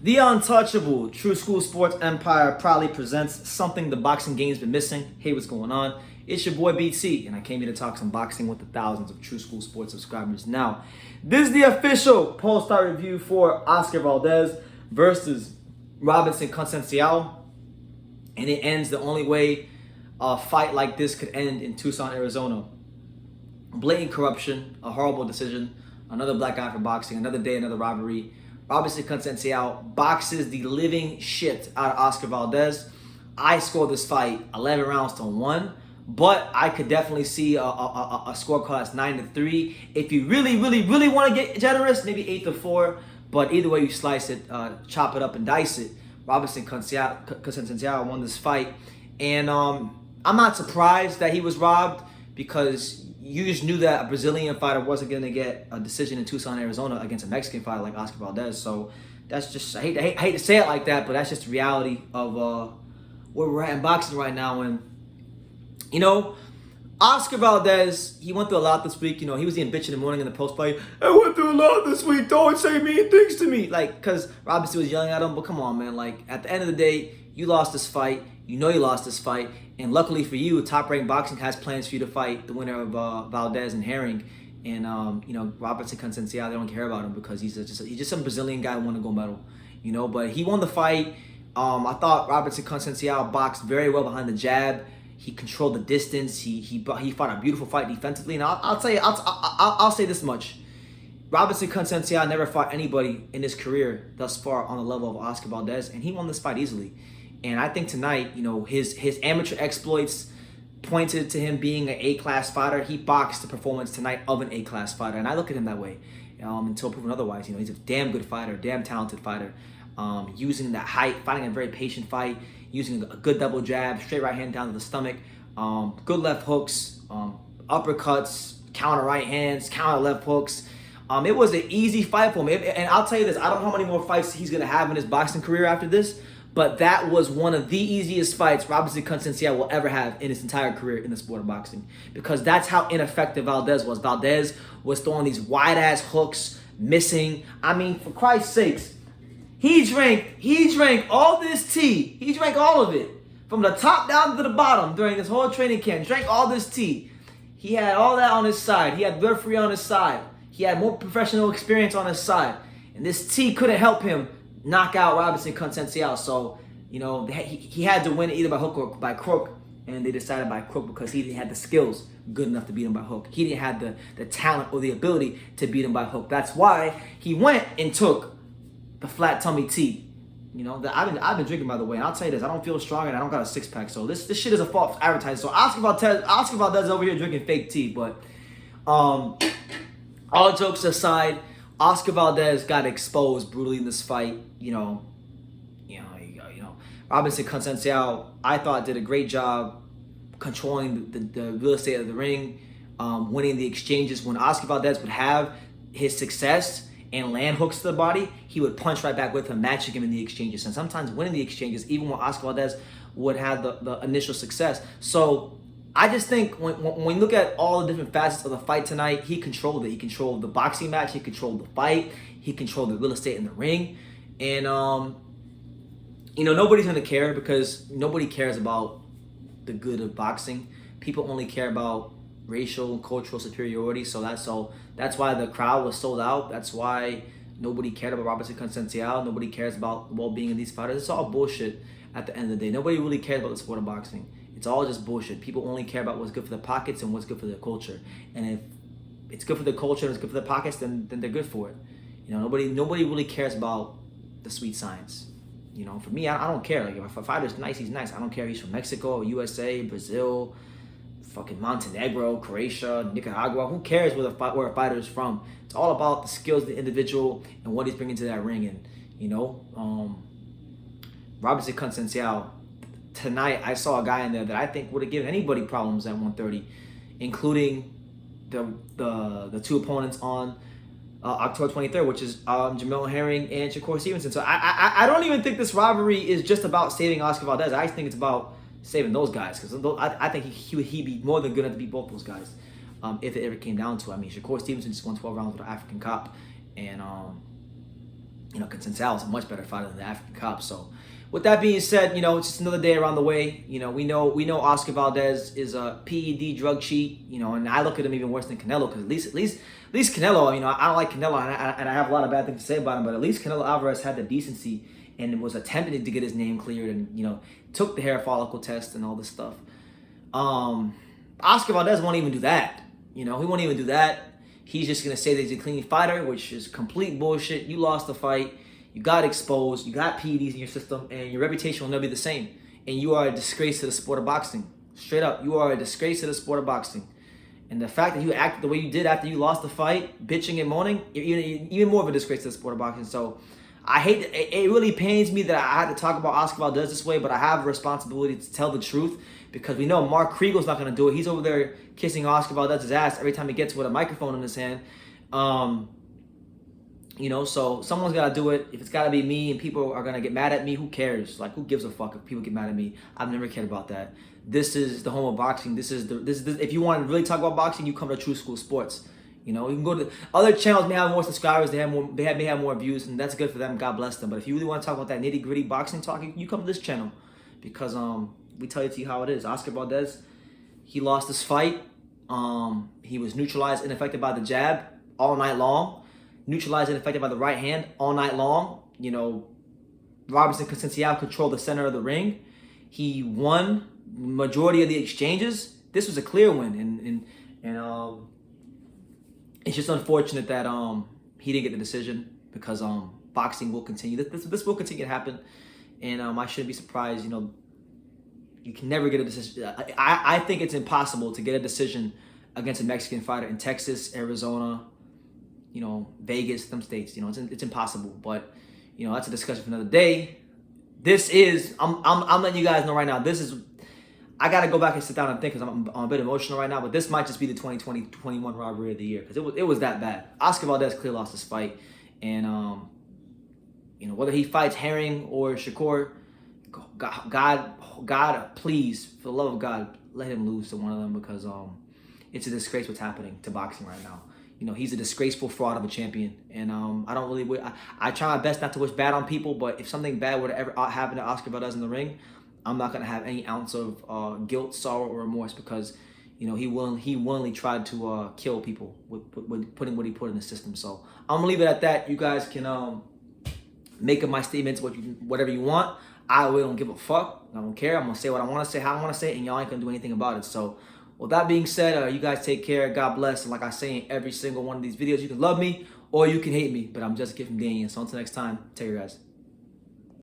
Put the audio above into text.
The untouchable True School Sports Empire proudly presents something the boxing game's been missing. Hey, what's going on? It's your boy BT, and I came here to talk some boxing with the thousands of True School Sports subscribers. Now, this is the official post-start review for Oscar Valdez versus Robinson Conceicao, and it ends the only way a fight like this could end in Tucson, Arizona. Blatant corruption, a horrible decision, another black eye for boxing, another day, another robbery. Robinson Conceicao boxes the living shit out of Oscar Valdez. I scored this fight 11 rounds to 1, but I could definitely see a scorecard that's 9-3. If you really want to get generous, maybe 8-4. But either way you slice it, chop it up and dice it, Robinson Conceicao won this fight. And I'm not surprised that he was robbed, because you just knew that a Brazilian fighter wasn't going to get a decision in Tucson, Arizona against a Mexican fighter like Oscar Valdez. So that's just, I hate to say it like that, but that's just the reality of where we're at in boxing right now. And, you know, Oscar Valdez, he went through a lot this week. You know, he was getting bitch in the morning in the post-fight. I went through a lot this week. Don't say mean things to me. Like, because Robinson was yelling at him. But come on, man. Like, at the end of the day, you lost this fight. You know you lost this fight. And luckily for you, Top Rank Boxing has plans for you to fight the winner of Valdez and Herring. And, you know, Robinson Conceicao, they don't care about him because he's just some Brazilian guy who won a gold medal. You know, but he won the fight. I thought Robinson Conceicao boxed very well behind the jab. He controlled the distance. He fought a beautiful fight defensively. And I'll say this much: Robinson Conceicao never fought anybody in his career thus far on the level of Oscar Valdez, and he won this fight easily. And I think tonight, you know, his amateur exploits pointed to him being an A-class fighter. He boxed the performance tonight of an A-class fighter, and I look at him that way until proven otherwise. You know, he's a damn good fighter, damn talented fighter. Using that height, fighting a very patient fight, using a good double jab, straight right hand down to the stomach, good left hooks, uppercuts, counter right hands, counter left hooks. It was an easy fight for him. And I'll tell you this, I don't know how many more fights he's going to have in his boxing career after this, but that was one of the easiest fights Robinson Conceicao will ever have in his entire career in the sport of boxing, because that's how ineffective Valdez was. Valdez was throwing these wide-ass hooks, missing. I mean, for Christ's sakes, he drank all this tea. He drank all of it, from the top down to the bottom during this whole training camp. Drank all this tea. He had all that on his side. He had the referee on his side. He had more professional experience on his side. And this tea couldn't help him knock out Robinson Conceicao. So, you know, he had to win either by hook or by crook. And they decided by crook because he didn't have the skills good enough to beat him by hook. He didn't have the talent or the ability to beat him by hook. That's why he went and took the flat tummy tea. You know, I've been drinking, by the way, and I'll tell you this, I don't feel strong and I don't got a six-pack, so this shit is a false advertising. So Oscar Valdez over here drinking fake tea, but all jokes aside, Oscar Valdez got exposed brutally in this fight. You know, Robinson Conceicao, I thought, did a great job controlling the real estate of the ring, winning the exchanges. When Oscar Valdez would have his success and land hooks to the body, he would punch right back with him, matching him in the exchanges, and sometimes winning the exchanges, even when Oscar Valdez would have the initial success. So I just think when you look at all the different facets of the fight tonight, he controlled it. He controlled the boxing match, he controlled the fight, he controlled the real estate in the ring. And, you know, nobody's going to care, because nobody cares about the good of boxing. People only care about racial and cultural superiority. So that's why the crowd was sold out. That's why nobody cared about Robinson Conceicao. Nobody cares about the well-being of these fighters. It's all bullshit at the end of the day. Nobody really cares about the sport of boxing. It's all just bullshit. People only care about what's good for their pockets and what's good for their culture. And if it's good for their culture and it's good for their pockets, then they're good for it. You know, nobody really cares about the sweet science. You know, for me, I don't care. Like, if a fighter's nice, he's nice. I don't care if he's from Mexico, USA, Brazil, fucking Montenegro, Croatia, Nicaragua. Who cares where a fighter is from? It's all about the skills of the individual and what he's bringing to that ring. And, you know, Robinson Conceicao, tonight I saw a guy in there that I think would have given anybody problems at 130, including the two opponents on October 23rd, which is Jamel Herring and Shakur Stevenson. So I don't even think this rivalry is just about saving Oscar Valdez. I think it's about saving those guys, because I think he'd be more than good enough to beat both those guys if it ever came down to it. I mean, Shakur Stevenson just won 12 rounds with an African cop, and Conceicao is a much better fighter than the African Cup. So, with that being said, it's just another day around the way. We know Oscar Valdez is a PED drug cheat. And I look at him even worse than Canelo, because at least Canelo. I don't like Canelo, and I have a lot of bad things to say about him. But at least Canelo Alvarez had the decency and was attempting to get his name cleared, and took the hair follicle test and all this stuff. Oscar Valdez won't even do that. He won't even do that. He's just going to say that he's a clean fighter, which is complete bullshit. You lost the fight. You got exposed. You got PEDs in your system, and your reputation will never be the same. And you are a disgrace to the sport of boxing. Straight up, you are a disgrace to the sport of boxing. And the fact that you acted the way you did after you lost the fight, bitching and moaning, you're even more of a disgrace to the sport of boxing. So I hate it. Really pains me that I had to talk about Oscar Valdez this way, but I have a responsibility to tell the truth, because we know Mark Kriegel's not going to do it. He's over there kissing Oscar Valdez's ass every time he gets with a microphone in his hand. So someone's got to do it. If it's got to be me and people are going to get mad at me, who cares? Like, who gives a fuck if people get mad at me? I've never cared about that. This is the home of boxing. This is if you want to really talk about boxing, you come to True School Sports. You can go to other channels, may have more subscribers, may have more views, and that's good for them. God bless them. But if you really want to talk about that nitty gritty boxing talk, you come to this channel, because we tell you how it is. Oscar Valdez, he lost this fight. He was neutralized and affected by the jab all night long. Neutralized and affected by the right hand all night long. Robinson Conceicao controlled the center of the ring. He won majority of the exchanges. This was a clear win, and it's just unfortunate that he didn't get the decision, because boxing will continue. This will continue to happen, and I shouldn't be surprised. You can never get a decision. I think it's impossible to get a decision against a Mexican fighter in Texas, Arizona, Vegas, them states. It's impossible. But that's a discussion for another day. I'm letting you guys know right now. I gotta go back and sit down and think, because I'm a bit emotional right now. But this might just be the 2020-21 robbery of the year, because it was that bad. Oscar Valdez clearly lost this fight, and whether he fights Herring or Shakur, God, please, for the love of God, let him lose to one of them, because it's a disgrace what's happening to boxing right now. He's a disgraceful fraud of a champion, and I don't really. I try my best not to wish bad on people, but if something bad were to ever happen to Oscar Valdez in the ring, I'm not gonna have any ounce of guilt, sorrow, or remorse, because he willingly tried to kill people with putting what he put in the system. So I'm gonna leave it at that. You guys can make up my statements whatever you want. I really don't give a fuck. I don't care. I'm gonna say what I want to say, how I want to say it, and y'all ain't gonna do anything about it. So with that being said, you guys take care. God bless. And like I say in every single one of these videos, you can love me or you can hate me, but I'm just a kid from Daniel. So until next time, take care, guys.